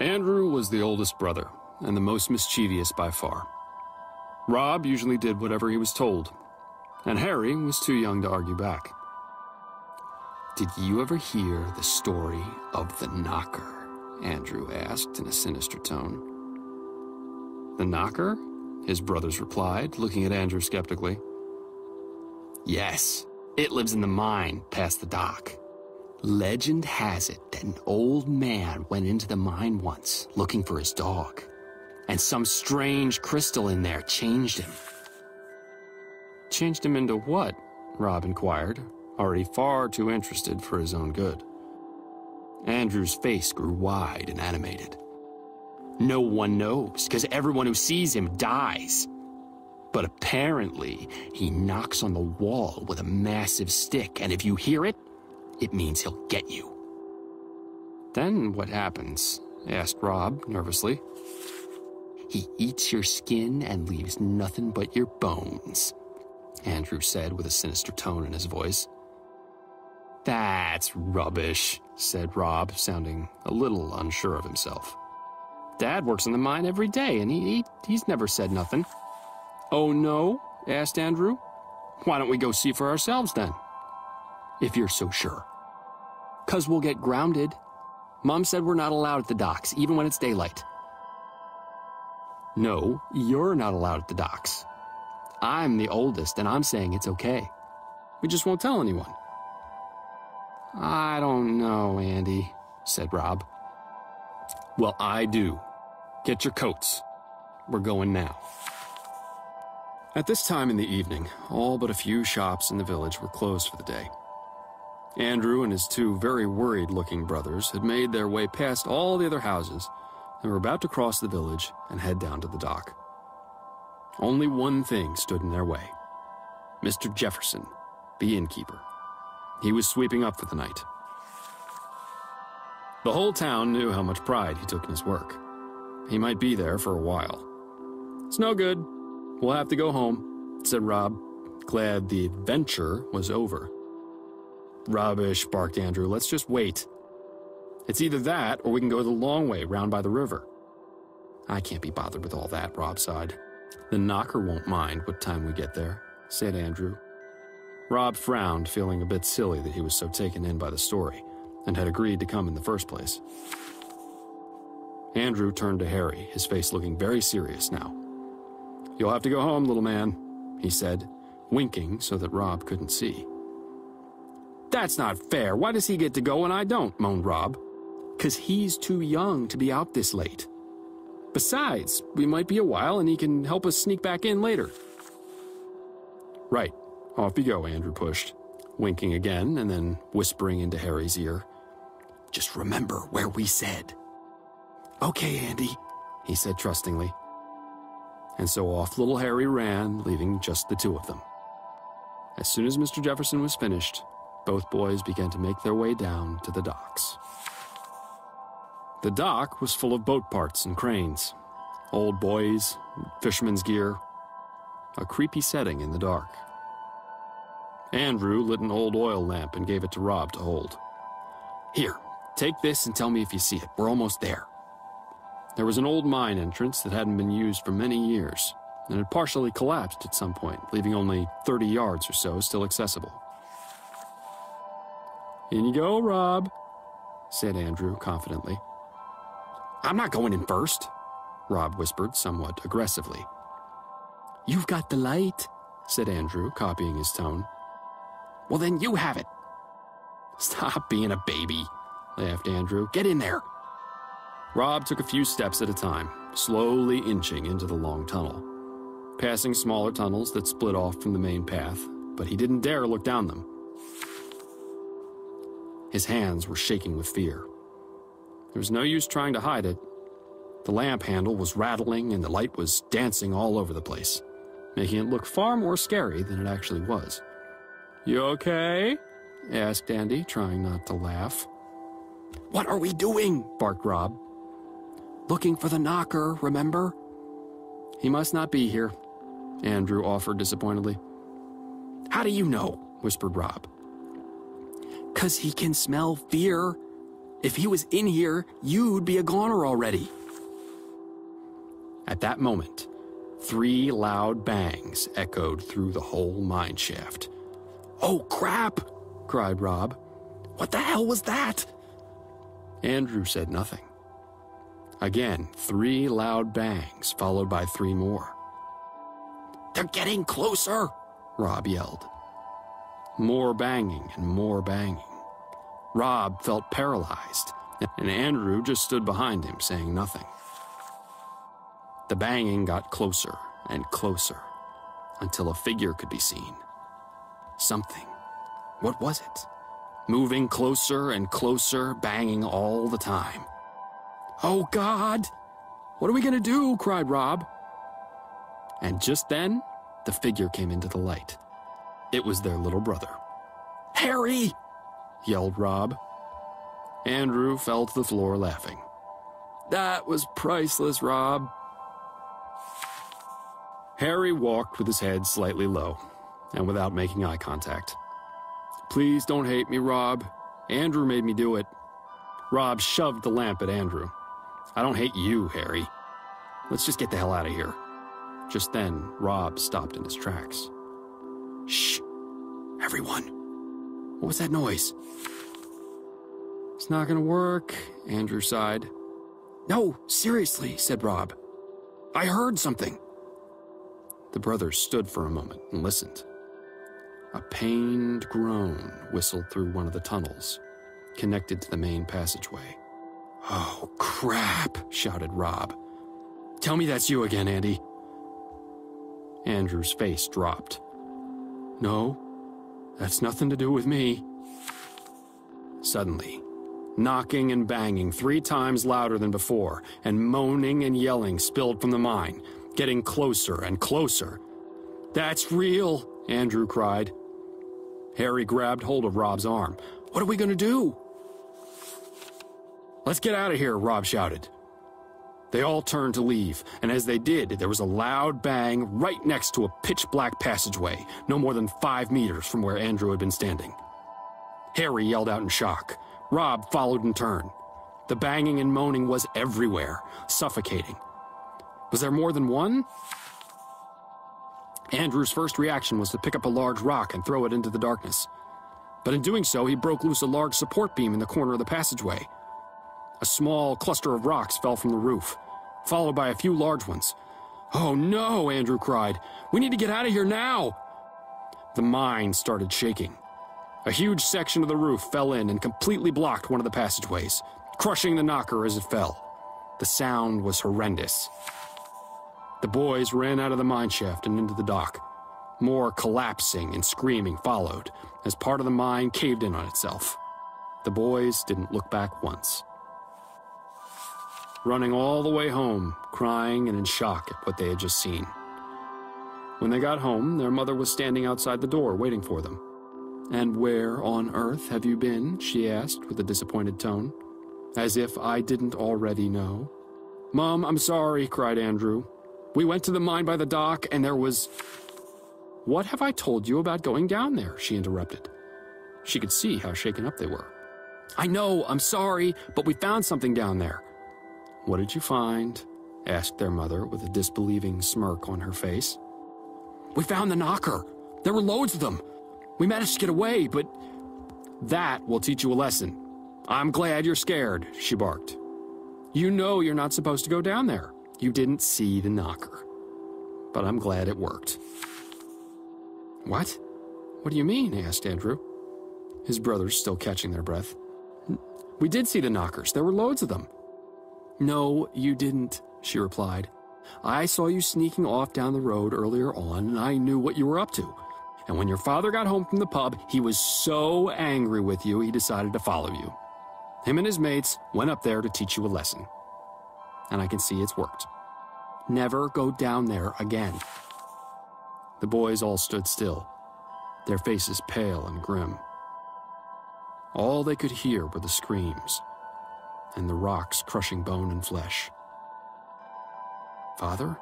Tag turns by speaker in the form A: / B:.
A: Andrew was the oldest brother, and the most mischievous by far. Rob usually did whatever he was told, and Harry was too young to argue back. "Did you ever hear the story of the Knocker?" Andrew asked in a sinister tone. "The Knocker?" his brothers replied, looking at Andrew skeptically. "Yes, it lives in the mine past the dock. Legend has it that an old man went into the mine once looking for his dog, and some strange crystal in there changed him." "Changed him into what?" Rob inquired, already far too interested for his own good. Andrew's face grew wide and animated. "No one knows, because everyone who sees him dies. But apparently, he knocks on the wall with a massive stick, and if you hear it, it means he'll get you." "Then what happens?" asked Rob nervously. "He eats your skin and leaves nothing but your bones," Andrew said with a sinister tone in his voice. "That's rubbish," said Rob, sounding a little unsure of himself. "Dad works in the mine every day, and he's never said nothing." "Oh, no?" asked Andrew. "Why don't we go see for ourselves, then?" "If you're so sure." "'Cause we'll get grounded. Mom said we're not allowed at the docks, even when it's daylight." "No, you're not allowed at the docks. I'm the oldest, and I'm saying it's okay. We just won't tell anyone." "I don't know, Andy," said Rob. "Well, I do. Get your coats. We're going now." At this time in the evening, all but a few shops in the village were closed for the day. Andrew and his two very worried-looking brothers had made their way past all the other houses and were about to cross the village and head down to the dock. Only one thing stood in their way: Mr. Jefferson, the innkeeper. He was sweeping up for the night. The whole town knew how much pride he took in his work. He might be there for a while. "It's no good. We'll have to go home," said Rob, glad the adventure was over. "Rubbish," barked Andrew. "Let's just wait. It's either that or we can go the long way round by the river." "I can't be bothered with all that," Rob sighed. "The Knocker won't mind what time we get there," said Andrew. Rob frowned, feeling a bit silly that he was so taken in by the story and had agreed to come in the first place. Andrew turned to Harry, his face looking very serious now. "You'll have to go home, little man," he said, winking so that Rob couldn't see. "That's not fair. Why does he get to go and I don't?" moaned Rob. "'Cause he's too young to be out this late. Besides, we might be a while and he can help us sneak back in later." "Right. Off you go," Andrew pushed, winking again and then whispering into Harry's ear. "Just remember where we said." "Okay, Andy," he said trustingly. And so off little Harry ran, leaving just the two of them. As soon as Mr. Jefferson was finished, both boys began to make their way down to the docks. The dock was full of boat parts and cranes, old buoys, fishermen's gear, a creepy setting in the dark. Andrew lit an old oil lamp and gave it to Rob to hold. "Here, take this and tell me if you see it. We're almost there." There was an old mine entrance that hadn't been used for many years and had partially collapsed at some point, leaving only 30 yards or so still accessible. "In you go, Rob," said Andrew confidently. "I'm not going in first," Rob whispered somewhat aggressively. "You've got the light," said Andrew, copying his tone. "Well, then you have it." "Stop being a baby," laughed Andrew. "Get in there." Rob took a few steps at a time, slowly inching into the long tunnel, passing smaller tunnels that split off from the main path, but he didn't dare look down them. His hands were shaking with fear. There was no use trying to hide it. The lamp handle was rattling and the light was dancing all over the place, making it look far more scary than it actually was. "You okay?" asked Andy, trying not to laugh. "What are we doing?" barked Rob. "Looking for the Knocker, remember?" "He must not be here," Andrew offered disappointedly. "How do you know?" whispered Rob. "'Cause he can smell fear. If he was in here, you'd be a goner already. At that moment, 3 loud bangs echoed through the whole mine shaft. "Oh, crap!" cried Rob. "What the hell was that?" Andrew said nothing. Again, 3 loud bangs, followed by 3 more. "They're getting closer!" Rob yelled. More banging and more banging. Rob felt paralyzed, and Andrew just stood behind him, saying nothing. The banging got closer and closer, until a figure could be seen. Something. What was it? Moving closer and closer, banging all the time. "Oh, God! What are we going to do?" cried Rob. And just then, the figure came into the light. It was their little brother. "Harry!" yelled Rob. Andrew fell to the floor laughing. "That was priceless, Rob." Harry walked with his head slightly low, and without making eye contact. "Please don't hate me, Rob. Andrew made me do it." Rob shoved the lamp at Andrew. "I don't hate you, Harry. Let's just get the hell out of here." Just then, Rob stopped in his tracks. "Shh! Everyone! What was that noise?" "It's not gonna work," Andrew sighed. "No, seriously," said Rob. "I heard something." The brothers stood for a moment and listened. A pained groan whistled through one of the tunnels, connected to the main passageway. "Oh, crap!" shouted Rob. "Tell me that's you again, Andy." Andrew's face dropped. "No, that's nothing to do with me." Suddenly, knocking and banging 3 times louder than before, and moaning and yelling spilled from the mine, getting closer and closer. "That's real!" Andrew cried. Harry grabbed hold of Rob's arm. "What are we going to do?" "Let's get out of here," Rob shouted. They all turned to leave, and as they did, there was a loud bang right next to a pitch-black passageway, no more than 5 meters from where Andrew had been standing. Harry yelled out in shock. Rob followed in turn. The banging and moaning was everywhere, suffocating. Was there more than one? Andrew's first reaction was to pick up a large rock and throw it into the darkness. But in doing so, he broke loose a large support beam in the corner of the passageway. A small cluster of rocks fell from the roof, followed by a few large ones. "Oh no!" Andrew cried. "We need to get out of here now!" The mine started shaking. A huge section of the roof fell in and completely blocked one of the passageways, crushing the knocker as it fell. The sound was horrendous. The boys ran out of the mine shaft and into the dock. More collapsing and screaming followed as part of the mine caved in on itself. The boys didn't look back once. Running all the way home, crying and in shock at what they had just seen. When they got home, their mother was standing outside the door waiting for them. "And where on earth have you been?" she asked with a disappointed tone, as if I didn't already know. "Mom, I'm sorry," cried Andrew. "We went to the mine by the dock, and there was—" "What have I told you about going down there?" she interrupted. She could see how shaken up they were. "I know, I'm sorry, but we found something down there." "What did you find?" asked their mother with a disbelieving smirk on her face. "We found the knocker. There were loads of them. We managed to get away, but—" "That will teach you a lesson. I'm glad you're scared," she barked. "You know you're not supposed to go down there. You didn't see the knocker. But I'm glad it worked." "What? What do you mean?" asked Andrew. His brothers still catching their breath. "We did see the knockers. There were loads of them." "No, you didn't," she replied. "I saw you sneaking off down the road earlier on, and I knew what you were up to. And when your father got home from the pub, he was so angry with you, he decided to follow you. Him and his mates went up there to teach you a lesson. And I can see it's worked. Never go down there again." The boys all stood still, their faces pale and grim. All they could hear were the screams and the rocks crushing bone and flesh. "Father?"